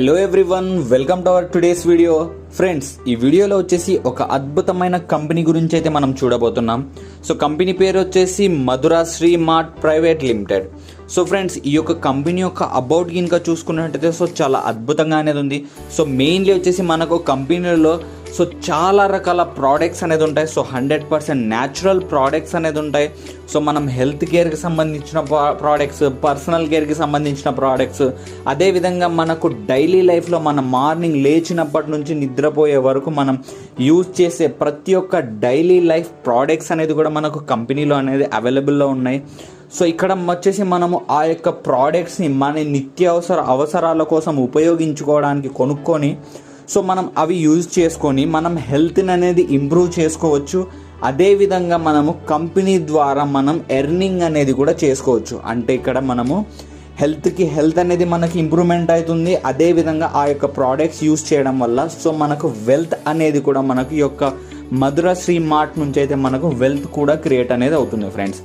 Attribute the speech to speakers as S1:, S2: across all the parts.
S1: Hello everyone, welcome to our today's video. Friends, ఈ వీడియోలో వచ్చేసి ఒక అద్భుతమైన కంపెనీ గురించి అయితే మనం చూడబోతున్నాం. సో కంపెనీ పేరు వచ్చేసి Madhura Sri mart private limited. So friends, ఈ యొక్క కంపెనీ యొక్క అబౌట్ కనుక చూసుకున్నట్టయితే సో చాలా అద్భుతంగా అనేది ఉంది. సో మెయిన్లీ వచ్చేసి మనకు కంపెనీలో సో చాలా రకాల ప్రోడక్ట్స్ అనేది ఉంటాయి. సో 100% న్యాచురల్ ప్రోడక్ట్స్ అనేది ఉంటాయి. సో మనం హెల్త్ కేర్కి సంబంధించిన ప్రోడక్ట్స్, పర్సనల్ కేర్కి సంబంధించిన ప్రోడక్ట్స్, అదేవిధంగా మనకు డైలీ లైఫ్లో మనం మార్నింగ్ లేచినప్పటి నుంచి నిద్రపోయే వరకు మనం యూజ్ చేసే ప్రతి ఒక్క డైలీ లైఫ్ ప్రోడక్ట్స్ అనేది కూడా మనకు కంపెనీలో అనేది అవైలబుల్లో ఉన్నాయి. సో ఇక్కడ వచ్చేసి మనము ఆ యొక్క ప్రోడక్ట్స్ని మన అవసరాల కోసం ఉపయోగించుకోవడానికి కొనుక్కొని సో మనం అవి యూజ్ చేసుకొని మనం హెల్త్ని అనేది ఇంప్రూవ్ చేసుకోవచ్చు. అదేవిధంగా మనము కంపెనీ ద్వారా మనం ఎర్నింగ్ అనేది కూడా చేసుకోవచ్చు. అంటే ఇక్కడ మనము హెల్త్ అనేది మనకి ఇంప్రూవ్మెంట్ అవుతుంది. అదేవిధంగా ఆ యొక్క ప్రోడక్ట్స్ యూజ్ చేయడం వల్ల సో మనకు వెల్త్ అనేది కూడా మనకు ఈ యొక్క మధురా శ్రీ మార్ట్ నుంచి అయితే మనకు వెల్త్ కూడా క్రియేట్ అనేది అవుతుంది ఫ్రెండ్స్.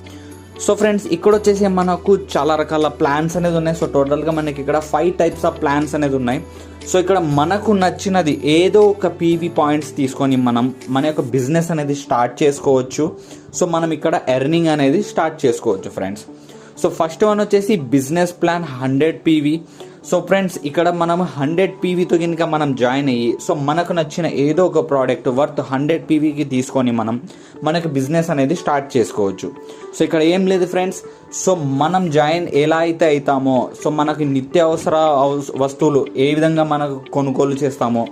S1: సో ఫ్రెండ్స్, ఇక్కడ వచ్చేసి మనకు చాలా రకాల ప్లాన్స్ అనేది ఉన్నాయి. సో టోటల్గా మనకి ఇక్కడ 5 types ఆఫ్ ప్లాన్స్ అనేది ఉన్నాయి. సో ఇక్కడ మనకు నచ్చినది ఏదో ఒక పీవీ పాయింట్స్ తీసుకొని మనం మన యొక్క బిజినెస్ అనేది స్టార్ట్ చేసుకోవచ్చు. సో మనం ఇక్కడ ఎర్నింగ్ అనేది స్టార్ట్ చేసుకోవచ్చు ఫ్రెండ్స్. సో ఫస్ట్ వన్ వచ్చేసి business plan 100 PV. So friends, ఇక్కడ మనం 100 PVతో కనుక మనం జాయిన్ అయ్యి సో మనకు నచ్చిన ఏదో ఒక ప్రోడక్ట్ వర్త్ 100 PVకి తీసుకొని మనకు బిజినెస్ అనేది స్టార్ట్ చేసుకోవచ్చు. సో ఇక్కడ ఏం లేదు ఫ్రెండ్స్, సో మనం జాయిన్ ఎలా అయితే అవుతామో సో మనకు నిత్యావసర వస్తువులు ఏ విధంగా మనకు కొనుగోలు చేస్తామో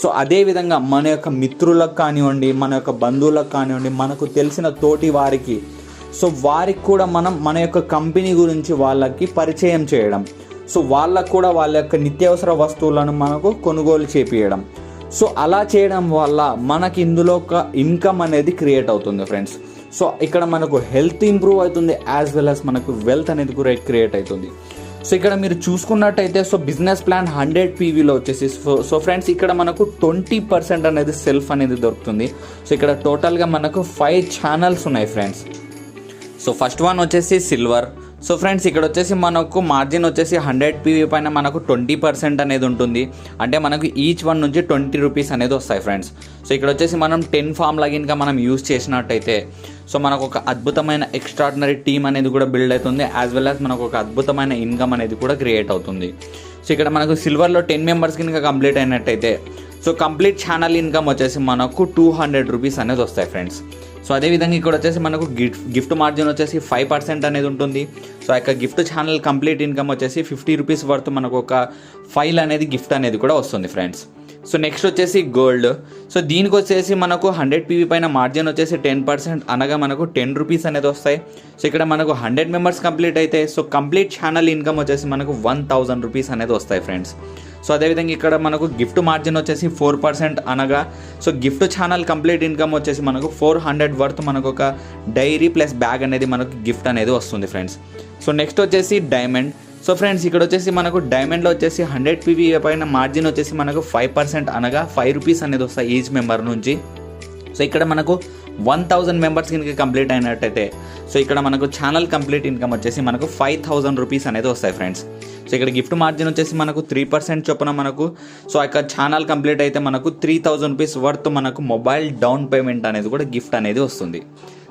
S1: సో అదేవిధంగా మన యొక్క మిత్రులకు కానివ్వండి, మన యొక్క బంధువులకు కానివ్వండి, మనకు తెలిసిన తోటి వారికి సో వారికి కూడా మనం మన యొక్క కంపెనీ గురించి వాళ్ళకి పరిచయం చేయడం. సో వాళ్ళకు కూడా వాళ్ళ యొక్క నిత్యావసర వస్తువులను మనకు కొనుగోలు చేపియడం. సో అలా చేయడం వల్ల మనకి ఇందులో ఒక ఇన్కమ్ అనేది క్రియేట్ అవుతుంది ఫ్రెండ్స్. సో ఇక్కడ మనకు హెల్త్ ఇంప్రూవ్ అవుతుంది, యాజ్ వెల్ యాజ్ మనకు వెల్త్ అనేది కూడా క్రియేట్ అవుతుంది. సో ఇక్కడ మీరు చూసుకున్నట్టయితే సో బిజినెస్ ప్లాన్ 100 PVలో వచ్చేసి సో ఫ్రెండ్స్ ఇక్కడ మనకు 20% అనేది సెల్ఫ్ అనేది దొరుకుతుంది. సో ఇక్కడ టోటల్గా మనకు 5 ఛానల్స్ ఉన్నాయి ఫ్రెండ్స్. సో ఫస్ట్ వన్ వచ్చేసి సిల్వర్. సో ఫ్రెండ్స్, ఇక్కడ వచ్చేసి మనకు మార్జిన్ వచ్చేసి 100 PV పైన మనకు 20% అనేది ఉంటుంది. అంటే మనకు ఈచ్ వన్ నుంచి 20 రూపీస్ అనేది వస్తాయి ఫ్రెండ్స్. సో ఇక్కడ వచ్చేసి మనం 10 ఫామ్ లాగిన్గా మనం యూజ్ చేసినట్టయితే సో మనకు ఒక అద్భుతమైన ఎక్స్ట్రాడినరీ టీమ్ అనేది కూడా బిల్డ్ అవుతుంది, యాజ్ వెల్ యాజ్ మనకు ఒక అద్భుతమైన ఇన్కమ్ అనేది కూడా క్రియేట్ అవుతుంది. సో ఇక్కడ మనకు సిల్వర్లో 10 మెంబర్స్ కనుక కంప్లీట్ అయినట్టయితే సో కంప్లీట్ ఛానల్ ఇన్కమ్ వచ్చేసి మనకు 200 రూపీస్ అనేది వస్తాయి ఫ్రెండ్స్. సో అదేవిధంగా ఇక్కడ వచ్చేసి మనకు గిఫ్ట్ మార్జిన్ వచ్చేసి 5% అనేది ఉంటుంది. సో ఆ యొక్క గిఫ్ట్ ఛానల్ కంప్లీట్ ఇన్కమ్ వచ్చేసి 50 రూపీస్ వర్త్ మనకు ఒక ఫైల్ అనేది గిఫ్ట్ అనేది కూడా వస్తుంది ఫ్రెండ్స్. సో నెక్స్ట్ వచ్చేసి గోల్డ్. సో దీనికి వచ్చేసి మనకు 100 PV పైన మార్జిన్ వచ్చేసి 10%, అనగా మనకు 10 రూపీస్ అనేది వస్తాయి. సో ఇక్కడ మనకు 100 మెంబర్స్ కంప్లీట్ అయితే సో కంప్లీట్ ఛానల్ ఇన్కమ్ వచ్చేసి మనకు 1000 రూపీస్ అనేది వస్తాయి ఫ్రెండ్స్. సో అదేవిధంగా ఇక్కడ మనకు గిఫ్ట్ మార్జిన్ వచ్చేసి 4%, అనగా so gift channel complete income వచ్చేసి మనకు 400 వర్త్ మనకు ఒక డైరీ ప్లస్ బ్యాగ్ అనేది మనకు గిఫ్ట్ అనేది వస్తుంది ఫ్రెండ్స్. సో నెక్స్ట్ వచ్చేసి డైమండ్. సో ఫ్రెండ్స్, ఇక్కడ వచ్చేసి మనకు డైమండ్లో వచ్చేసి 100 PV పైన మార్జిన్ వచ్చేసి మనకు 5%, అనగా 5 రూపీస్ అనేది వస్తాయి ఈచ్ మెంబర్ నుంచి. సో ఇక్కడ మనకు 1000 మెంబర్స్ కనుక కంప్లీట్ అయినట్టయితే సో ఇక్కడ మనకు ఛానల్ కంప్లీట్ ఇన్కమ్ వచ్చేసి మనకు 5000 రూపీస్ అనేది వస్తాయి ఫ్రెండ్స్. సో ఇక్కడ గిఫ్ట్ మార్జిన్ వచ్చేసి మనకు 3% చొప్పున మనకు సో ఇక్కడ ఛానల్ కంప్లీట్ అయితే మనకు 3000 రూపీస్ వర్త్ మనకు మొబైల్ డౌన్ పేమెంట్ అనేది కూడా గిఫ్ట్ అనేది వస్తుంది.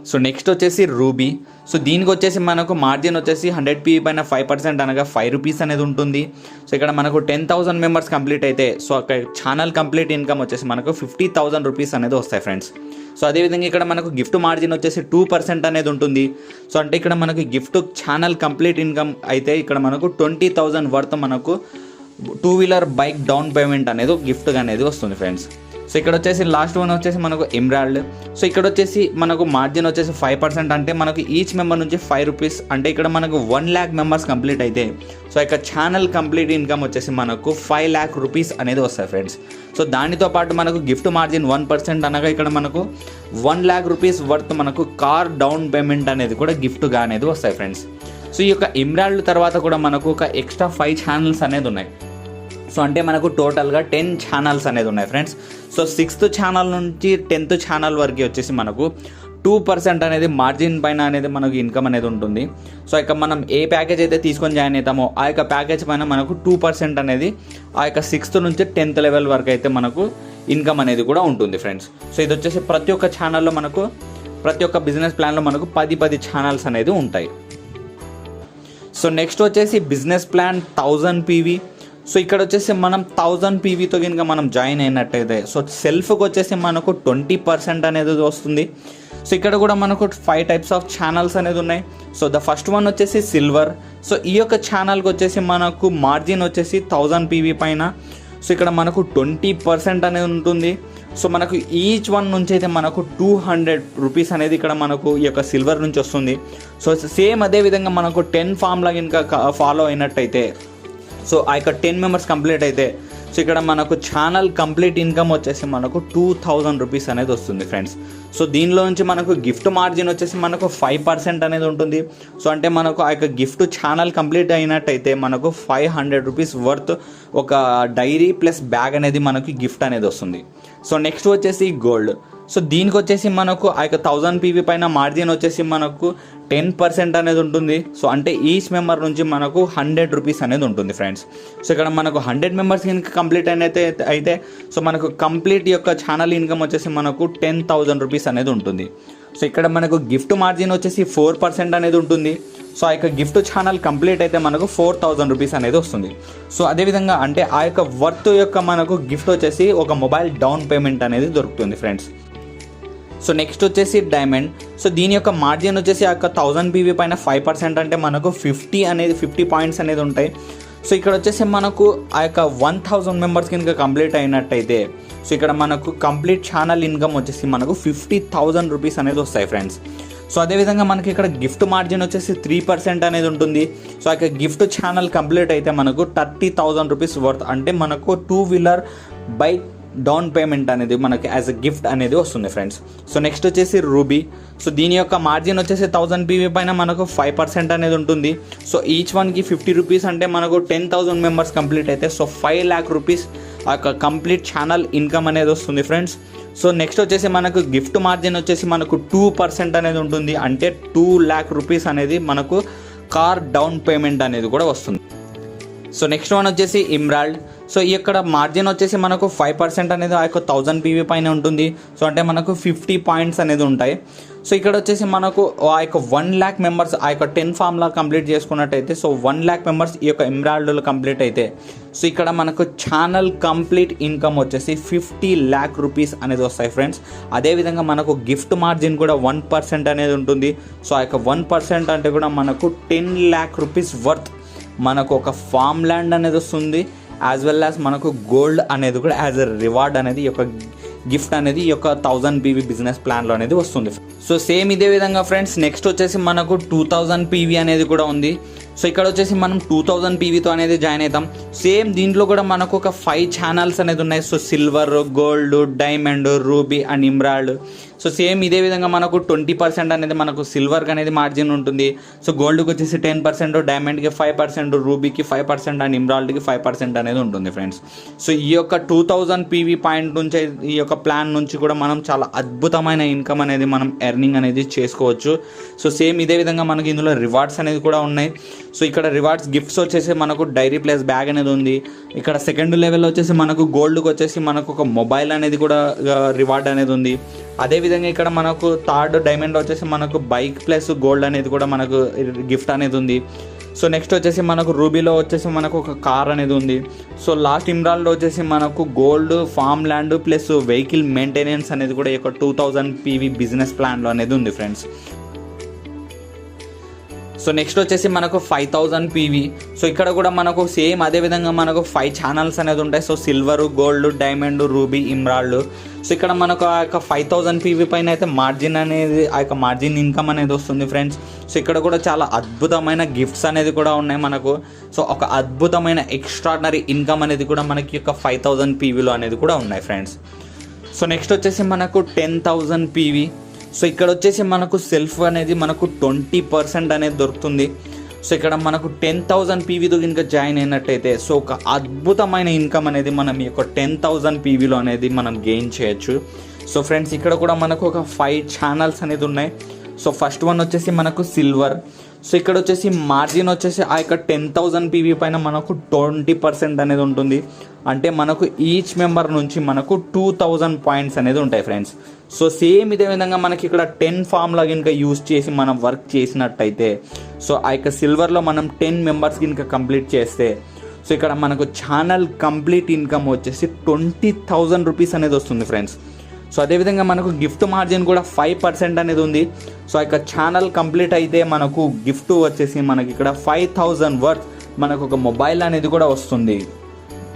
S1: సో నెక్స్ట్ వచ్చేసి రూబీ. సో దీనికి వచ్చేసి మనకు మార్జిన్ వచ్చేసి 100 PV పైన 5%, అనగా 5 రూపీస్ అనేది ఉంటుంది. సో ఇక్కడ మనకు 10,000 మెంబర్స్ కంప్లీట్ అయితే సో అక్కడ ఛానల్ కంప్లీట్ ఇన్కమ్ వచ్చేసి మనకు 50,000 రూపీస్ అనేది వస్తాయి ఫ్రెండ్స్. సో అదేవిధంగా ఇక్కడ మనకు గిఫ్ట్ మార్జిన్ వచ్చేసి 2% అనేది ఉంటుంది. సో అంటే ఇక్కడ మనకు గిఫ్ట్ ఛానల్ కంప్లీట్ ఇన్కమ్ అయితే ఇక్కడ మనకు 20,000 వర్త్ మనకు 2-వీలర్ బైక్ డౌన్ పేమెంట్ అనేది గిఫ్ట్ అనేది వస్తుంది ఫ్రెండ్స్. సో ఇక్కడ వచ్చేసి లాస్ట్ వన్ వచ్చేసి మనకు ఎమరాల్డ్. సో ఇక్కడ వచ్చేసి మనకు మార్జిన్ వచ్చేసి 5%, అంటే మనకు ఈచ్ మెంబర్ నుంచి 5 రూపీస్, అంటే ఇక్కడ మనకు 1 lakh మెంబర్స్ కంప్లీట్ అయితే సో ఇక ఛానల్ కంప్లీట్ ఇన్కమ్ వచ్చేసి మనకు 5 lakh రూపీస్ అనేది వస్తాయి ఫ్రెండ్స్. సో దానితో పాటు మనకు గిఫ్ట్ మార్జిన్ 1%, అనగా ఇక్కడ మనకు 1 lakh రూపీస్ వర్త్ మనకు కార్ డౌన్ పేమెంట్ అనేది కూడా గిఫ్ట్గా అనేది వస్తాయి ఫ్రెండ్స్. సో ఈ యొక్క ఎమరాల్డ్ తర్వాత కూడా మనకు ఒక ఎక్స్ట్రా 5 ఛానల్స్ అనేది ఉన్నాయి. సో అంటే మనకు టోటల్గా 10 ఛానల్స్ అనేది ఉన్నాయి ఫ్రెండ్స్. సో 6th ఛానల్ నుంచి 10th ఛానల్ వరకు వచ్చేసి మనకు 2% అనేది మార్జిన్ పైన అనేది మనకు ఇన్కమ్ అనేది ఉంటుంది. సో ఇక మనం ఏ ప్యాకేజ్ అయితే తీసుకొని జాయిన్ అవుతామో ఆ యొక్క ప్యాకేజ్ పైన మనకు 2% అనేది ఆ యొక్క 6th నుంచి 10th లెవెల్ వరకు అయితే మనకు ఇన్కమ్ అనేది కూడా ఉంటుంది ఫ్రెండ్స్. సో ఇది వచ్చేసి ప్రతి ఒక్క ఛానల్లో మనకు ప్రతి ఒక్క బిజినెస్ ప్లాన్లో మనకు 10 ఛానల్స్ అనేది ఉంటాయి. సో నెక్స్ట్ వచ్చేసి బిజినెస్ ప్లాన్ 1000 PV. సో ఇక్కడ వచ్చేసి మనం 1000 PVతో కనుక మనం జాయిన్ అయినట్టయితే సో సెల్ఫ్కి వచ్చేసి మనకు 20% అనేది వస్తుంది. సో ఇక్కడ కూడా మనకు 5 types ఆఫ్ ఛానల్స్ అనేది ఉన్నాయి. సో ద ఫస్ట్ వన్ వచ్చేసి సిల్వర్. సో ఈ యొక్క ఛానల్కి వచ్చేసి మనకు మార్జిన్ వచ్చేసి 1000 PV పైన సో ఇక్కడ మనకు 20% అనేది ఉంటుంది. సో మనకు ఈచ్ వన్ నుంచి అయితే మనకు 200 రూపీస్ అనేది ఇక్కడ మనకు ఈ యొక్క సిల్వర్ నుంచి వస్తుంది. సో సేమ్ అదేవిధంగా మనకు 10 ఫార్ములా కనుక ఫాలో అయినట్టయితే సో ఆ యొక్క 10 members కంప్లీట్ అయితే సో ఇక్కడ మనకు ఛానల్ కంప్లీట్ ఇన్కమ్ వచ్చేసి మనకు 2000 రూపీస్ అనేది వస్తుంది ఫ్రెండ్స్. సో దీనిలో నుంచి మనకు గిఫ్ట్ మార్జిన్ వచ్చేసి మనకు 5% అనేది ఉంటుంది. సో అంటే మనకు ఆ యొక్క గిఫ్ట్ ఛానల్ కంప్లీట్ అయినట్టయితే మనకు 500 రూపీస్ వర్త్ ఒక డైరీ ప్లస్ బ్యాగ్ అనేది మనకి గిఫ్ట్ అనేది వస్తుంది. సో నెక్స్ట్ వచ్చేసి గోల్డ్. సో దీనికి వచ్చేసి మనకు ఆ యొక్క 1000 PV పైన మార్జిన్ వచ్చేసి మనకు 10% అనేది ఉంటుంది. సో అంటే ఈచ్ మెంబర్ నుంచి మనకు 100 రూపీస్ అనేది ఉంటుంది ఫ్రెండ్స్. సో ఇక్కడ మనకు 100 members కనుక కంప్లీట్ అయితే సో మనకు కంప్లీట్ యొక్క ఛానల్ ఇన్కమ్ వచ్చేసి మనకు 10,000 రూపీస్ అనేది ఉంటుంది. సో ఇక్కడ మనకు గిఫ్ట్ మార్జిన్ వచ్చేసి 4% అనేది ఉంటుంది. సో ఆ యొక్క గిఫ్ట్ ఛానల్ కంప్లీట్ అయితే మనకు 4000 రూపీస్ అనేది వస్తుంది. సో అదేవిధంగా అంటే ఆ యొక్క వర్త్ యొక్క మనకు గిఫ్ట్ వచ్చేసి ఒక మొబైల్ డౌన్ పేమెంట్ అనేది దొరుకుతుంది ఫ్రెండ్స్. సో నెక్స్ట్ వచ్చేసి డైమండ్. సో దీని యొక్క మార్జిన్ వచ్చేసి ఆ యొక్క 1000 PV పైన 5% అంటే మనకు 50 పాయింట్స్ అనేది ఉంటాయి. సో ఇక్కడ వచ్చేసి మనకు ఆ యొక్క 1000 members కనుక కంప్లీట్ అయినట్టయితే సో ఇక్కడ మనకు కంప్లీట్ ఛానల్ ఇన్కమ్ వచ్చేసి మనకు 50,000 రూపీస్ అనేది వస్తాయి ఫ్రెండ్స్. సో అదేవిధంగా మనకి ఇక్కడ గిఫ్ట్ మార్జిన్ వచ్చేసి 3% అనేది ఉంటుంది. సో ఆ యొక్క గిఫ్ట్ ఛానల్ కంప్లీట్ అయితే మనకు 30,000 రూపీస్ వర్త్ అంటే మనకు 2-wheeler బైక్ డౌన్ పేమెంట్ అనేది మనకి యాజ్ ఎ గిఫ్ట్ అనేది వస్తుంది ఫ్రెండ్స్. సో నెక్స్ట్ వచ్చేసి రూబీ. సో దీని యొక్క మార్జిన్ వచ్చేసి 1000 PV పైన మనకు 5% అనేది ఉంటుంది. సో ఈచ్ వన్కి 50 రూపీస్ అంటే మనకు 10,000 members కంప్లీట్ అయితే సో 5 lakh రూపీస్ ఆ యొక్క కంప్లీట్ ఛానల్ ఇన్కమ్ అనేది వస్తుంది ఫ్రెండ్స్. సో నెక్స్ట్ వచ్చేసి మనకు గిఫ్ట్ మార్జిన్ వచ్చేసి మనకు 2% అనేది ఉంటుంది. అంటే 2 lakh రూపీస్ అనేది మనకు కార్ డౌన్ పేమెంట్ అనేది కూడా వస్తుంది. సో నెక్స్ట్ వన్ వచ్చేసి ఇమ్రాల్డ్. సో ఈ యొక్క మార్జిన్ వచ్చేసి మనకు 5% అనేది ఆ యొక్క 1000 PV పైన ఉంటుంది. సో అంటే మనకు 50 పాయింట్స్ అనేది ఉంటాయి. సో ఇక్కడ వచ్చేసి మనకు ఆ యొక్క 1 lakh members ఆ యొక్క 10 ఫార్ములా కంప్లీట్ చేసుకున్నట్టయితే సో 1 lakh members ఈ యొక్క ఇమ్రాల్డ్లో కంప్లీట్ అయితే సో ఇక్కడ మనకు ఛానల్ కంప్లీట్ ఇన్కమ్ వచ్చేసి 50 lakh రూపీస్ అనేది వస్తాయి ఫ్రెండ్స్. అదేవిధంగా మనకు గిఫ్ట్ మార్జిన్ కూడా 1% అనేది ఉంటుంది. సో ఆ యొక్క 1% అంటే కూడా మనకు 10 lakh రూపీస్ వర్త్ మనకు ఒక ఫామ్ ల్యాండ్ అనేది వస్తుంది. యాజ్ వెల్ యాజ్ మనకు గోల్డ్ అనేది కూడా యాజ్ ఎ రివార్డ్ అనేది ఈ యొక్క గిఫ్ట్ అనేది ఈ యొక్క 1000 PV బిజినెస్ ప్లాన్లో అనేది వస్తుంది. సో సేమ్ ఇదే విధంగా ఫ్రెండ్స్ నెక్స్ట్ వచ్చేసి మనకు 2000 PV అనేది కూడా ఉంది. సో ఇక్కడ వచ్చేసి మనం 2000 PVతో అనేది జాయిన్ అవుతాం. సేమ్ దీంట్లో కూడా మనకు ఒక 5 ఛానల్స్ అనేది ఉన్నాయి. So silver, gold, diamond, ruby and emerald. So same ఇదే విధంగా మనకు 20% అనేది మనకు సిల్వర్కి అనేది మార్జిన్ ఉంటుంది. సో గోల్డ్కి వచ్చేసి 10%, డైమండ్కి 5%, రూబీకి 5% అండ్ ఇమ్రాల్డ్కి 5% అనేది ఉంటుంది ఫ్రెండ్స్. సో ఈ యొక్క 2000 PV పాయింట్ నుంచి ఈ యొక్క ప్లాన్ నుంచి కూడా మనం చాలా అద్భుతమైన ఇన్కమ్ అనేది మనం ఎర్నింగ్ అనేది చేసుకోవచ్చు. సో సేమ్ ఇదే విధంగా మనకి ఇందులో రివార్డ్స్ అనేది కూడా ఉన్నాయి. సో ఇక్కడ రివార్డ్స్ గిఫ్ట్స్ వచ్చేసి మనకు డైరీ ప్లస్ బ్యాగ్ అనేది ఉంది. ఇక్కడ సెకండ్ లెవెల్ వచ్చేసి మనకు గోల్డ్కి వచ్చేసి మనకు ఒక మొబైల్ అనేది కూడా రివార్డ్ అనేది ఉంది. అదేవిధంగా ఇక్కడ మనకు థర్డ్ డైమండ్ వచ్చేసి మనకు బైక్ ప్లస్ గోల్డ్ అనేది కూడా మనకు గిఫ్ట్ అనేది ఉంది. సో నెక్స్ట్ వచ్చేసి మనకు రూబీలో వచ్చేసి మనకు ఒక కార్ అనేది ఉంది. సో లాస్ట్ ఇమ్రాల్డ్లో వచ్చేసి మనకు gold, farm land plus vehicle maintenance అనేది కూడా ఈ యొక్క 2000 PV బిజినెస్ ప్లాన్లో అనేది ఉంది ఫ్రెండ్స్. సో నెక్స్ట్ వచ్చేసి మనకు 5000 PV. సో ఇక్కడ కూడా మనకు సేమ్ అదే విధంగా మనకు 5 ఛానల్స్ అనేది ఉంటాయి. So silver, gold, diamond, ruby, emerald. So ఇక్కడ మనకు ఆ యొక్క 5000 PV పైన అయితే మార్జిన్ అనేది ఆ యొక్క మార్జిన్ ఇన్కమ్ అనేది వస్తుంది ఫ్రెండ్స్. సో ఇక్కడ కూడా చాలా అద్భుతమైన గిఫ్ట్స్ అనేది కూడా ఉన్నాయి మనకు. సో ఒక అద్భుతమైన ఎక్స్ట్రాడినరీ ఇన్కమ్ అనేది కూడా మనకి యొక్క 5000 PVలో అనేది కూడా ఉన్నాయి ఫ్రెండ్స్. సో నెక్స్ట్ వచ్చేసి మనకు 10,000 PV. సో ఇక్కడ వచ్చేసి మనకు సెల్ఫ్ అనేది మనకు 20% అనేది దొరుకుతుంది. సో ఇక్కడ మనకు 10,000 PVతో కనుక జాయిన్ అయినట్టయితే సో ఒక అద్భుతమైన ఇన్కమ్ అనేది మనం ఈ యొక్క 10,000 PVలో అనేది మనం గెయిన్ చేయొచ్చు. సో ఫ్రెండ్స్ ఇక్కడ కూడా మనకు ఒక 5 ఛానల్స్ అనేది ఉన్నాయి. సో ఫస్ట్ వన్ వచ్చేసి మనకు సిల్వర్. సో ఇక్కడ వచ్చేసి మార్జిన్ వచ్చేసి ఆ యొక్క 10,000 పీవీ పైన మనకు 20% అనేది ఉంటుంది. అంటే మనకు ఈచ్ మెంబర్ నుంచి మనకు 2,000 పాయింట్స్ అనేది ఉంటాయి ఫ్రెండ్స్. సో సేమ్ ఇదే విధంగా మనకి ఇక్కడ 10 ఫార్ములా కనుక యూజ్ చేసి మనం వర్క్ చేసినట్టయితే, సో ఆ యొక్క సిల్వర్లో మనం 10 మెంబర్స్ కనుక కంప్లీట్ చేస్తే, సో ఇక్కడ మనకు ఛానల్ కంప్లీట్ ఇన్కమ్ వచ్చేసి 20,000 రూపీస్ అనేది వస్తుంది ఫ్రెండ్స్. సో అదేవిధంగా మనకు గిఫ్ట్ మార్జిన్ కూడా 5% అనేది ఉంది. సో ఆ యొక్క ఛానల్ కంప్లీట్ అయితే మనకు గిఫ్ట్ వచ్చేసి మనకి ఇక్కడ 5,000 వర్త్ మనకు ఒక మొబైల్ అనేది కూడా వస్తుంది.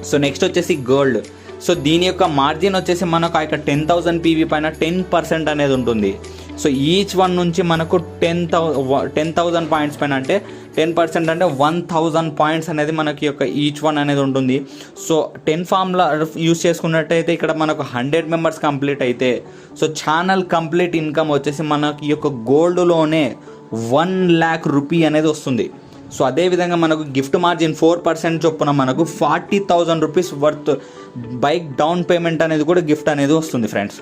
S1: సో నెక్స్ట్ వచ్చేసి గోల్డ్. సో దీని యొక్క మార్జిన్ వచ్చేసి మనకు ఆ యొక్క 10,000 పీవీ పైన 10% అనేది ఉంటుంది. సో ఈచ్ వన్ నుంచి మనకు 10,000 పాయింట్స్ పైన అంటే 10% అంటే 1,000 పాయింట్స్ అనేది మనకి యొక్క ఈచ్ వన్ అనేది ఉంటుంది. సో 10 ఫార్ములా యూస్ చేసుకున్నట్టయితే ఇక్కడ మనకు 100 మెంబర్స్ కంప్లీట్ అయితే, సో ఛానల్ కంప్లీట్ ఇన్కమ్ వచ్చేసి మనకి యొక్క గోల్డ్లోనే 1 lakh రూపీ అనేది వస్తుంది. సో అదేవిధంగా మనకు గిఫ్ట్ మార్జిన్ 4% చొప్పున మనకు 40,000 rupees worth bike down payment అనేది కూడా గిఫ్ట్ అనేది వస్తుంది ఫ్రెండ్స్.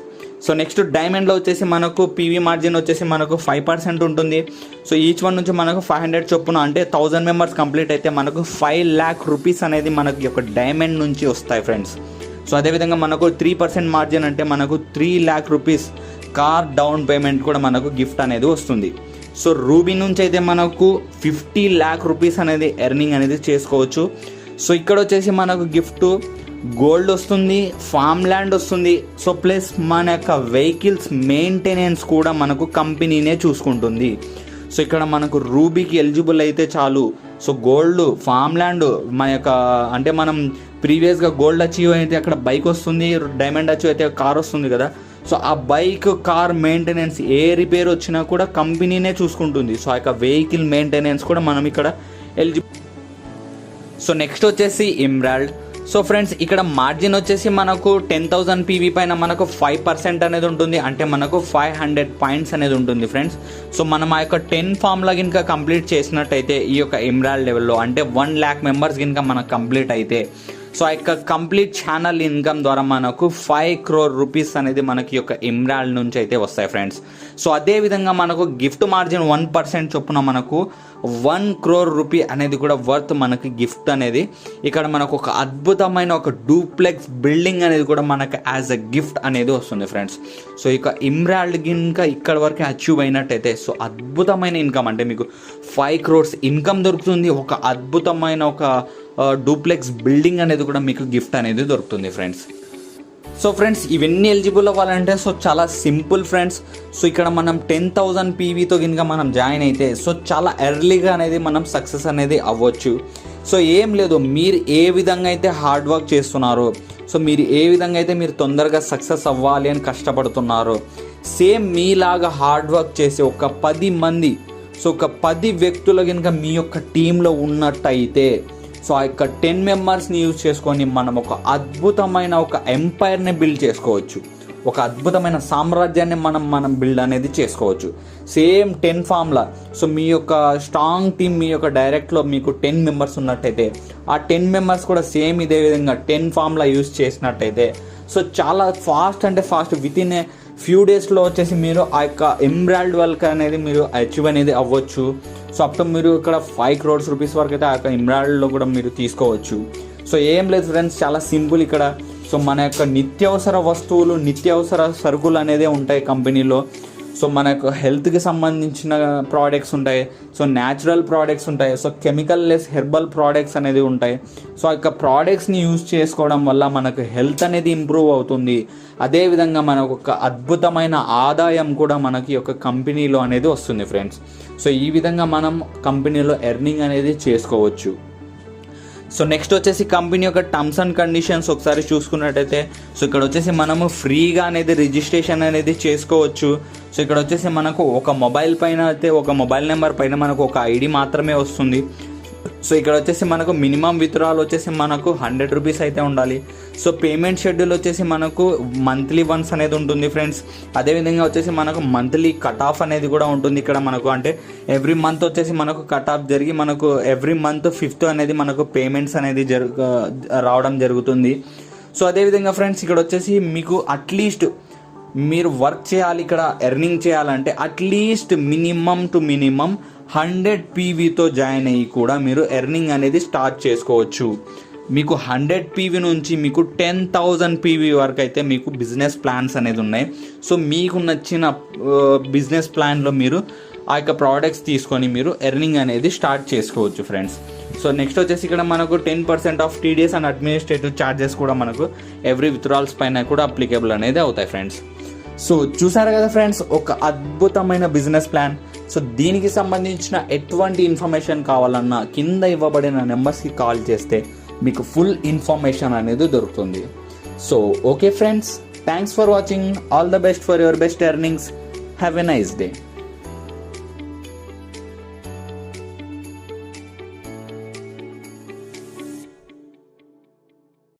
S1: సో నెక్స్ట్ డైమండ్లో వచ్చేసి మనకు పీవీ మార్జిన్ వచ్చేసి మనకు 5% ఉంటుంది. సో ఈచ్ వన్ నుంచి మనకు 500 చొప్పున అంటే 1000 మెంబర్స్ కంప్లీట్ అయితే మనకు 5 lakh రూపీస్ అనేది మనకి యొక్క డైమండ్ నుంచి వస్తాయి ఫ్రెండ్స్. సో అదేవిధంగా మనకు 3% మార్జిన్ అంటే మనకు 3 lakh rupees car down payment కూడా మనకు గిఫ్ట్ అనేది వస్తుంది. సో రూబీ నుంచి అయితే మనకు 50 lakh రూపీస్ అనేది ఎర్నింగ్ అనేది చేసుకోవచ్చు. సో ఇక్కడ వచ్చేసి మనకు గిఫ్ట్ గోల్డ్ వస్తుంది, ఫామ్ ల్యాండ్ వస్తుంది. సో ప్లస్ మన యొక్క వెహికల్స్ మెయింటెనెన్స్ కూడా మనకు కంపెనీనే చూసుకుంటుంది. సో ఇక్కడ మనకు రూబీకి ఎలిజిబుల్ అయితే చాలు. సో గోల్డ్, ఫామ్ ల్యాండ్ మన యొక్క అంటే మనం ప్రీవియస్గా గోల్డ్ అచీవ్ అయితే అక్కడ బైక్ వస్తుంది, డైమండ్ అచీవ్ అయితే కార్ వస్తుంది కదా. సో ఆ బైక్, కార్ మెయింటెనెన్స్ ఏ రిపేర్ వచ్చినా కూడా కంపెనీనే చూసుకుంటుంది. సో ఆ యొక్క వెహికల్ మెయింటెనెన్స్ కూడా మనం ఇక్కడ ఎలిజిబుల్. సో నెక్స్ట్ వచ్చేసి ఎమరాల్డ్. సో ఫ్రెండ్స్ ఇక్కడ మార్జిన్ వచ్చేసి మనకు 10,000 పీవీ పైన మనకు 5% అనేది ఉంటుంది. అంటే మనకు 500 పాయింట్స్ అనేది ఉంటుంది ఫ్రెండ్స్. సో మనం ఆ యొక్క 10 ఫార్ములా కనుక కంప్లీట్ చేసినట్టయితే ఈ యొక్క ఎమరాల్డ్ లెవెల్లో అంటే 1 lakh మెంబర్స్ కనుక మనకు కంప్లీట్ అయితే, సో ఆ యొక్క కంప్లీట్ ఛానల్ ఇన్కమ్ ద్వారా మనకు 5 crore రూపీస్ అనేది మనకి యొక్క ఎమరాల్డ్ నుంచి అయితే వస్తాయి ఫ్రెండ్స్. సో అదేవిధంగా మనకు గిఫ్ట్ మార్జిన్ 1% చొప్పున మనకు 1 crore రూపీ అనేది కూడా వర్త్ మనకి గిఫ్ట్ అనేది. ఇక్కడ మనకు ఒక అద్భుతమైన ఒక డూప్లెక్స్ బిల్డింగ్ అనేది కూడా మనకు యాజ్ అ గిఫ్ట్ అనేది వస్తుంది ఫ్రెండ్స్. సో ఇక ఎమరాల్డ్ ఇంకా ఇక్కడ వరకు అచీవ్ అయినట్టయితే, సో అద్భుతమైన ఇన్కమ్ అంటే మీకు 5 crores ఇన్కమ్ దొరుకుతుంది. ఒక అద్భుతమైన ఒక డూప్లెక్స్ బిల్డింగ్ అనేది కూడా మీకు గిఫ్ట్ అనేది దొరుకుతుంది ఫ్రెండ్స్. సో ఫ్రెండ్స్ ఇవన్నీ ఎలిజిబుల్ అవ్వాలంటే సో చాలా సింపుల్ ఫ్రెండ్స్. సో ఇక్కడ మనం 10,000 పీవీతో కనుక మనం జాయిన్ అయితే సో చాలా ఎర్లీగా అనేది మనం సక్సెస్ అనేది అవ్వచ్చు. సో ఏం లేదు, మీరు ఏ విధంగా అయితే హార్డ్ వర్క్ చేస్తున్నారో, సో మీరు ఏ విధంగా అయితే మీరు తొందరగా సక్సెస్ అవ్వాలి అని కష్టపడుతున్నారో, సేమ్ మీలాగా హార్డ్ వర్క్ చేసే ఒక 10 మంది, సో ఒక 10 వ్యక్తులు కనుక మీ యొక్క టీంలో ఉన్నట్టయితే, సో ఆ యొక్క 10 మెంబర్స్ని యూజ్ చేసుకొని మనం ఒక అద్భుతమైన ఒక ఎంపైర్ని బిల్డ్ చేసుకోవచ్చు. ఒక అద్భుతమైన సామ్రాజ్యాన్ని మనం బిల్డ్ అనేది చేసుకోవచ్చు. Same 10 formula. సో మీ యొక్క స్ట్రాంగ్ టీమ్, మీ యొక్క డైరెక్ట్లో మీకు 10 మెంబర్స్ ఉన్నట్టయితే, ఆ 10 మెంబర్స్ కూడా సేమ్ ఇదే విధంగా 10 ఫార్ములా యూజ్ చేసినట్టయితే, సో చాలా ఫాస్ట్ అంటే fast with in a few డేస్లో వచ్చేసి మీరు ఆ యొక్క ఎమరాల్డ్ వర్క్ అనేది మీరు అచీవ్ అనేది అవ్వచ్చు. సో అప్పుడు మీరు ఇక్కడ 5 crores రూపీస్ వరకు అయితే ఆ యొక్క ఎమరాల్డ్లో కూడా మీరు తీసుకోవచ్చు. సో ఏం లేదు ఫ్రెండ్స్, చాలా సింపుల్ ఇక్కడ. సో మన యొక్క నిత్యావసర వస్తువులు, నిత్యావసర సరుకులు అనేది ఉంటాయి కంపెనీలో. సో మనకు హెల్త్కి సంబంధించిన ప్రోడక్ట్స్ ఉంటాయి, సో న్యాచురల్ ప్రోడక్ట్స్ ఉంటాయి, so chemical less herbal products అనేది ఉంటాయి. సో ఆ యొక్క ప్రోడక్ట్స్ని యూజ్ చేసుకోవడం వల్ల మనకు హెల్త్ అనేది ఇంప్రూవ్ అవుతుంది. అదేవిధంగా మనకు ఒక అద్భుతమైన ఆదాయం కూడా మనకి ఒక కంపెనీలో అనేది వస్తుంది ఫ్రెండ్స్. సో ఈ విధంగా మనం కంపెనీలో ఎర్నింగ్ అనేది చేసుకోవచ్చు. సో నెక్స్ట్ వచ్చేసి కంపెనీ యొక్క టర్మ్స్ అండ్ కండిషన్స్ ఒకసారి చూసుకున్నట్టయితే, సో ఇక్కడ వచ్చేసి మనము ఫ్రీగా అనేది రిజిస్ట్రేషన్ అనేది చేసుకోవచ్చు. సో ఇక్కడ వచ్చేసి మనకు ఒక మొబైల్ పైన అయితే, ఒక మొబైల్ నెంబర్ పైన మనకు ఒక ఐడి మాత్రమే వస్తుంది. సో ఇక్కడ వచ్చేసి మనకు మినిమం విత్డ్రాల్ వచ్చేసి మనకు 100 రూపీస్ అయితే ఉండాలి. సో పేమెంట్ షెడ్యూల్ వచ్చేసి మనకు మంత్లీ వన్స్ అనేది ఉంటుంది ఫ్రెండ్స్. అదేవిధంగా వచ్చేసి మనకు మంత్లీ కట్ ఆఫ్ అనేది కూడా ఉంటుంది ఇక్కడ మనకు. అంటే ఎవ్రీ మంత్ వచ్చేసి మనకు కట్ ఆఫ్ జరిగి మనకు ఎవ్రీ మంత్ 5th అనేది మనకు పేమెంట్స్ అనేది రావడం జరుగుతుంది. సో అదేవిధంగా ఫ్రెండ్స్ ఇక్కడ వచ్చేసి మీకు అట్లీస్ట్ మీరు వర్క్ చేయాలి, ఇక్కడ ఎర్నింగ్ చేయాలంటే అట్లీస్ట్ మినిమం టు మినిమం 100 పీవీతో జాయిన్ అయ్యి కూడా మీరు ఎర్నింగ్ అనేది స్టార్ట్ చేసుకోవచ్చు. మీకు 100 పీవీ నుంచి మీకు 10,000 పీవీ వరకు అయితే మీకు బిజినెస్ ప్లాన్స్ అనేది ఉన్నాయి. సో మీకు నచ్చిన బిజినెస్ ప్లాన్లో మీరు ఆ యొక్క ప్రోడక్ట్స్ తీసుకొని మీరు ఎర్నింగ్ అనేది స్టార్ట్ చేసుకోవచ్చు ఫ్రెండ్స్. సో నెక్స్ట్ వచ్చేసి ఇక్కడ మనకు 10% of TDS and administrative charges కూడా మనకు ఎవ్రీ విత్డ్రాల్స్ పైన కూడా అప్లికేబుల్ అనేది అవుతాయి ఫ్రెండ్స్. సో చూసారు కదా ఫ్రెండ్స్, ఒక అద్భుతమైన బిజినెస్ ప్లాన్. సో దీనికి సంబంధించిన ఎటువంటి ఇన్ఫర్మేషన్ కావాలన్నా కింద ఇవ్వబడిన నెంబర్స్కి కాల్ చేస్తే మీకు ఫుల్ ఇన్ఫర్మేషన్ అనేది దొరుకుతుంది. So okay friends, thanks for watching. All the best for your best earnings. Have a nice day.